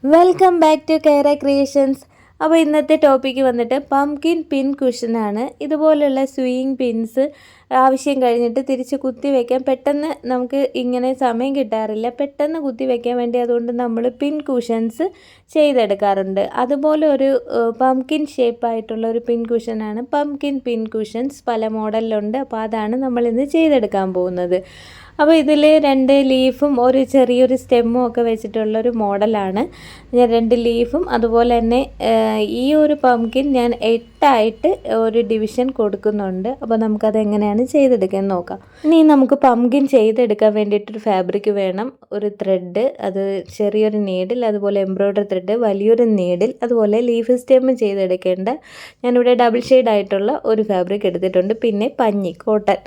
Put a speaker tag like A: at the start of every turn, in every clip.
A: Welcome back to കെയറ creations. അപ്പോൾ ഇന്നത്തെ ടോപ്പിക്ക് വന്നിട്ട് പംകിൻ പിൻ കുഷനാണ്. ഇതുപോലുള്ള സ്വിങ് പിൻസ് ആവശ്യം കഴിഞ്ഞിട്ട് തിരിച്ച് കുത്തി വയ്ക്കാൻ പെട്ടെന്ന് നമുക്ക് ഇങ്ങനെ സമയം കിട്ടാറില്ല. പെട്ടെന്ന് കുത്തി വയ്ക്കാൻ വേണ്ടി അതുകൊണ്ട് നമ്മൾ പിൻ കുഷൻസ് ചെയ്തെടുക്കാറുണ്ട്. അതുപോലെ ഒരു പംകിൻ ഷേപ്പായിട്ടുള്ള ഒരു പിൻ കുഷനാണ് പംകിൻ പിൻ കുഷൻസ്. പല മോഡലിലുണ്ട്. അപ്പോൾ അതാണ് നമ്മളിന്ന് ചെയ്തെടുക്കാൻ പോകുന്നത്. അപ്പോൾ ഇതിൽ 2 ലീഫും ഒരു ചെറിയൊരു സ്റ്റെമ്മും ഒക്കെ വെച്ചിട്ടുള്ളൊരു മോഡലാണ്. ഞാൻ 2 ലീഫും അതുപോലെ തന്നെ ഈ ഒരു പംകിൻ ഞാൻ 8 ഒരു ഡിവിഷൻ കൊടുക്കുന്നുണ്ട്. അപ്പോൾ നമുക്കത് എങ്ങനെയാണ് ചെയ്തെടുക്കാൻ നോക്കാം. ഇനി നമുക്ക് പംകിൻ ചെയ്തെടുക്കാൻ വേണ്ടിയിട്ടൊരു ഫാബ്രിക് വേണം, ഒരു ത്രെഡ്, അത് ചെറിയൊരു നീഡിൽ, അതുപോലെ എംബ്രോയ്ഡറി ത്രെഡ്, വലിയൊരു നീഡിൽ, അതുപോലെ ലീഫ് സ്റ്റെമ്മ് ചെയ്തെടുക്കേണ്ട ഞാനിവിടെ ഡബിൾ ഷെയ്ഡ് ആയിട്ടുള്ള ഒരു ഫാബ്രിക് എടുത്തിട്ടുണ്ട്. പിന്നെ പഞ്ഞി, കോട്ടൺ,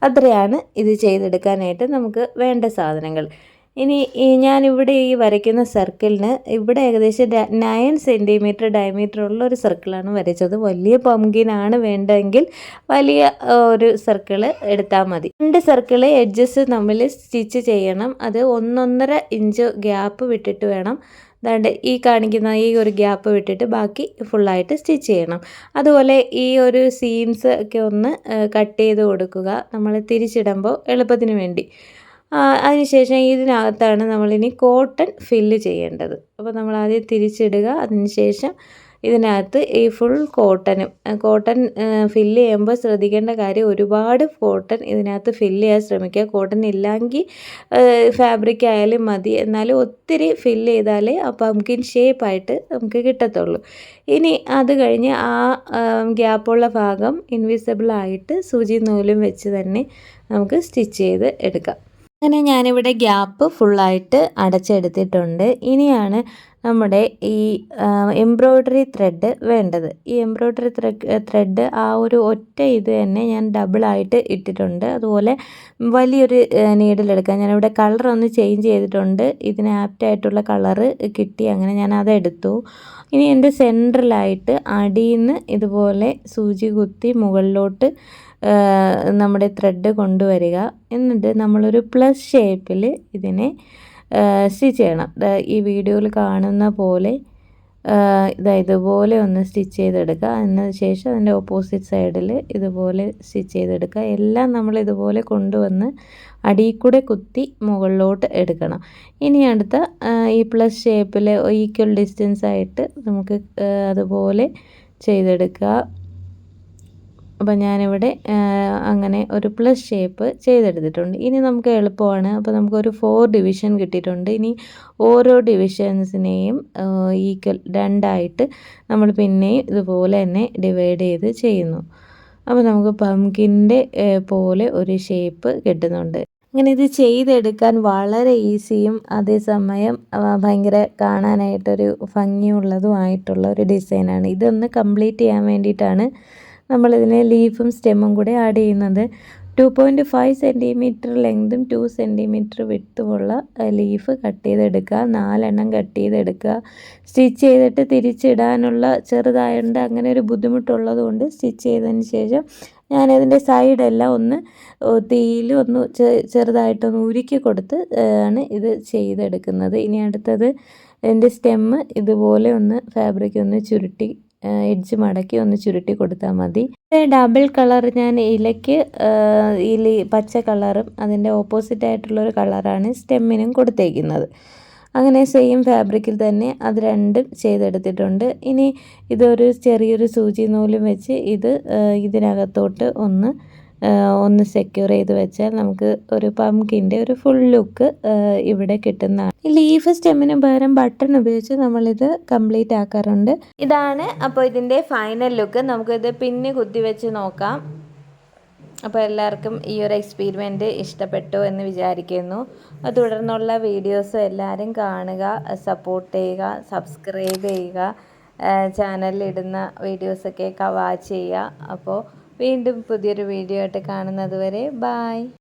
A: അത്രയാണ് ഇത് ചെയ്തെടുക്കാനായിട്ട് നമുക്ക് വേണ്ട സാധനങ്ങൾ. ഇനി ഞാനിവിടെ ഈ വരയ്ക്കുന്ന സർക്കിളിന് ഇവിടെ ഏകദേശം 9 സെൻറ്റിമീറ്റർ ഡയമീറ്റർ ഉള്ള ഒരു സർക്കിളാണ് വരച്ചത്. വലിയ പംകിനാണ് വേണ്ടതെങ്കിൽ വലിയ ഒരു സർക്കിൾ എടുത്താൽ മതി. 2 സർക്കിള് എഡ്ജസ് തമ്മിൽ സ്റ്റിച്ച് ചെയ്യണം. അത് 1.5 ഇഞ്ച് ഗ്യാപ്പ് വിട്ടിട്ട് വേണം. അതാണ്ട് ഈ കാണിക്കുന്ന ഈ ഒരു ഗ്യാപ്പ് വിട്ടിട്ട് ബാക്കി ഫുള്ളായിട്ട് സ്റ്റിച്ച് ചെയ്യണം. അതുപോലെ ഈ ഒരു സീംസ് ഒക്കെ ഒന്ന് കട്ട് ചെയ്ത് കൊടുക്കുക, നമ്മൾ തിരിച്ചിടുമ്പോൾ എളുപ്പത്തിന് വേണ്ടി. അതിനുശേഷം ഇതിനകത്താണ് നമ്മളിനി കോട്ടൺ ഫില്ല് ചെയ്യേണ്ടത്. അപ്പോൾ നമ്മൾ ആദ്യം തിരിച്ചിടുക. അതിനുശേഷം ഇതിനകത്ത് ഈ ഫുൾ കോട്ടൺ ഫില്ല് ചെയ്യുമ്പോൾ ശ്രദ്ധിക്കേണ്ട കാര്യം, ഒരുപാട് കോട്ടൺ ഇതിനകത്ത് ഫില്ല് ചെയ്യാൻ ശ്രമിക്കുക. കോട്ടൺ ഇല്ലെങ്കിൽ ഫാബ്രിക് ആയാലും മതി, എന്നാലും ഒത്തിരി ഫില്ല് ചെയ്താലേ ആ പംകിൻ ഷേപ്പായിട്ട് നമുക്ക് കിട്ടത്തുള്ളൂ. ഇനി അത് കഴിഞ്ഞ് ആ ഗ്യാപ്പുള്ള ഭാഗം ഇൻവിസിബിളായിട്ട് സൂചി നൂലും വെച്ച് തന്നെ നമുക്ക് സ്റ്റിച്ച് ചെയ്ത് എടുക്കാം. അങ്ങനെ ഞാനിവിടെ ഗ്യാപ്പ് ഫുള്ളായിട്ട് അടച്ചെടുത്തിട്ടുണ്ട്. ഇനിയാണ് നമ്മുടെ ഈ എംബ്രോയ്ഡറി ത്രെഡ് വേണ്ടത്. ഈ എംബ്രോയ്ഡറി ത്രെഡ് ആ ഒരു ഒറ്റ ഇത് തന്നെ ഞാൻ ഡബിളായിട്ട് ഇട്ടിട്ടുണ്ട്. അതുപോലെ വലിയൊരു നീഡിലെടുക്കാം. ഞാനിവിടെ കളറൊന്ന് ചേഞ്ച് ചെയ്തിട്ടുണ്ട്. ഇതിന് ആപ്റ്റായിട്ടുള്ള കളറ് കിട്ടി, അങ്ങനെ ഞാൻ അതെടുത്തു. ഇനി എൻ്റെ സെൻട്രലായിട്ട് അടിയിൽ നിന്ന് ഇതുപോലെ സൂചി കുത്തി മുകളിലോട്ട് നമ്മുടെ ത്രെഡ് കൊണ്ടുവരിക. എന്നിട്ട് നമ്മളൊരു പ്ലസ് ഷേപ്പിൽ ഇതിനെ സ്റ്റിച്ച് ചെയ്യണം. ഈ വീഡിയോയിൽ കാണുന്ന പോലെ ഇതുപോലെ ഒന്ന് സ്റ്റിച്ച് ചെയ്തെടുക്കുക. അതിന് ശേഷം അതിൻ്റെ ഓപ്പോസിറ്റ് സൈഡിൽ ഇതുപോലെ സ്റ്റിച്ച് ചെയ്തെടുക്കുക. എല്ലാം നമ്മൾ ഇതുപോലെ കൊണ്ടുവന്ന് അടിയിൽ കൂടെ കുത്തി മുകളിലോട്ട് എടുക്കണം. ഇനി അടുത്ത ഈ പ്ലസ് ഷേപ്പിൽ ഈക്വൽ ഡിസ്റ്റൻസ് ആയിട്ട് നമുക്ക് അതുപോലെ ചെയ്തെടുക്കുക. അപ്പോൾ ഞാനിവിടെ അങ്ങനെ ഒരു പ്ലസ് ഷേപ്പ് ചെയ്തെടുത്തിട്ടുണ്ട്. ഇനി നമുക്ക് എളുപ്പമാണ്. അപ്പോൾ നമുക്കൊരു 4 ഡിവിഷൻ കിട്ടിയിട്ടുണ്ട്. ഇനി ഓരോ ഡിവിഷൻസിനെയും ഈക്വൽ 2 നമ്മൾ പിന്നെയും ഇതുപോലെ തന്നെ ഡിവൈഡ് ചെയ്ത് ചെയ്യുന്നു. അപ്പോൾ നമുക്ക് പംകിൻ്റെ പോലെ ഒരു ഷേപ്പ് കിട്ടുന്നുണ്ട്. അങ്ങനെ ഇത് ചെയ്തെടുക്കാൻ വളരെ ഈസിയും അതേസമയം ഭയങ്കര കാണാനായിട്ടൊരു ഭംഗിയുള്ളതുമായിട്ടുള്ള ഒരു ഡിസൈനാണ്. ഇതൊന്ന് കംപ്ലീറ്റ് ചെയ്യാൻ വേണ്ടിയിട്ടാണ് നമ്മളിതിന് ലീഫും സ്റ്റെമ്മും കൂടെ ആഡ് ചെയ്യുന്നത്. 2.5 സെൻറ്റിമീറ്റർ ലെങ്തും 2 സെൻറ്റിമീറ്റർ വിട്ടുമുള്ള ലീഫ് കട്ട് ചെയ്തെടുക്കുക. 4 കട്ട് ചെയ്തെടുക്കുക. സ്റ്റിച്ച് ചെയ്തിട്ട് തിരിച്ചിടാനുള്ള ചെറുതായതുകൊണ്ട് അങ്ങനെ ഒരു ബുദ്ധിമുട്ടുള്ളത് കൊണ്ട് സ്റ്റിച്ച് ചെയ്തതിന് ശേഷം ഞാനതിൻ്റെ സൈഡെല്ലാം ഒന്ന് തീയിൽ ഒന്ന് ചെറുതായിട്ടൊന്ന് ഉരുക്കി കൊടുത്ത് ആണ് ഇത് ചെയ്തെടുക്കുന്നത്. ഇനി അടുത്തത് എൻ്റെ സ്റ്റെമ്മ് ഇതുപോലെ ഒന്ന് ഫാബ്രിക് ഒന്ന് ചുരുട്ടി എഡ്ജ് മടക്കി ഒന്ന് ചുരുട്ടി കൊടുത്താൽ മതി. ഡബിൾ കളർ ഞാൻ ഇലയ്ക്ക് ഈ പച്ച കളറും അതിൻ്റെ ഓപ്പോസിറ്റ് ആയിട്ടുള്ളൊരു കളറാണ് സ്റ്റെമ്മിനും കൊടുത്തേക്കുന്നത്. അങ്ങനെ സെയിം ഫാബ്രിക്കിൽ തന്നെ അത് 2 ചെയ്തെടുത്തിട്ടുണ്ട്. ഇനി ഇതൊരു ചെറിയൊരു സൂചി നൂലും വെച്ച് ഇതിനകത്തോട്ട് ഒന്ന് സെക്യൂർ ചെയ്ത് വെച്ചാൽ നമുക്ക് ഒരു പംകിൻ്റെ ഒരു ഫുൾ ലുക്ക് ഇവിടെ കിട്ടുന്നതാണ്. ഈ ലീഫ് സ്റ്റെമ്മിന് പകരം ബട്ടൺ ഉപയോഗിച്ച് നമ്മളിത് കംപ്ലീറ്റ് ആക്കാറുണ്ട്. ഇതാണ് അപ്പോൾ ഇതിൻ്റെ ഫൈനൽ ലുക്ക്. നമുക്കിത് പിന്നെ കുത്തി വെച്ച് നോക്കാം. അപ്പോൾ എല്ലാവർക്കും ഈ ഒരു എക്സ്പീരിമെൻറ്റ് ഇഷ്ടപ്പെട്ടു എന്ന് വിചാരിക്കുന്നു. തുടർന്നുള്ള വീഡിയോസ് എല്ലാവരും കാണുക, സപ്പോർട്ട് ചെയ്യുക, സബ്സ്ക്രൈബ് ചെയ്യുക, ചാനലിലിടുന്ന വീഡിയോസൊക്കെ വാച്ച് ചെയ്യുക. അപ്പോൾ വീണ്ടും പുതിയൊരു വീഡിയോ ആയിട്ട് കാണുന്നത് വരെ ബായ്.